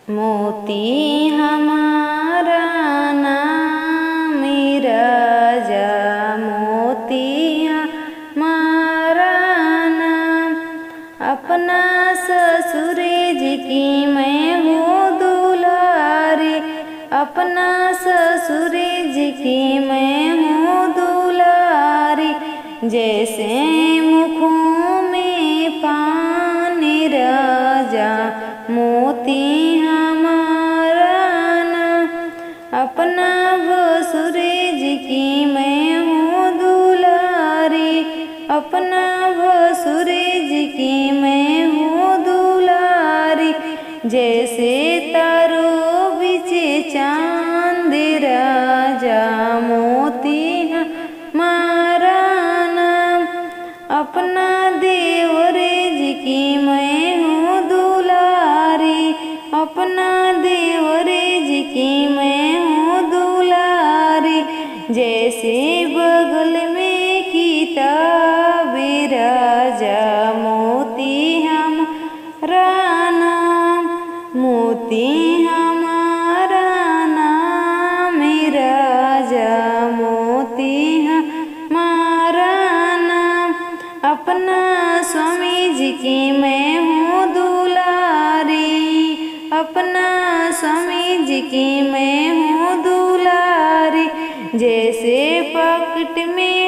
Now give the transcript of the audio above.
मोती हमारा नाम राजा, मोती हमारा नाम। अपना ससुर जी की मैं हूँ दुलारी, अपना ससुर जी की मैं हूँ दुलारी। जैसे मुखों में पान राजा, मोती हमारा नाम। अपना भसुर जी की मैं हूँ दुलारी, अपना भसुर जी की मैं हूँ दुलारी। जैसे तारों बिच चांद राजा, मोती हमारा नाम। अपना देवर जी की मैं हूँ दुलारी, अपना देवर जी की मैं हूँ दुलारी। जैसे बगल में किताब राजा, मोती हमारा नाम, मोती हमारा नाम राजा, मोती हमारा नाम। अपना स्वामी जी की मैं हूँ दुलारी, अपना स्वामी जी की मैं हूँ दुलारी। जैसे पॉकेट में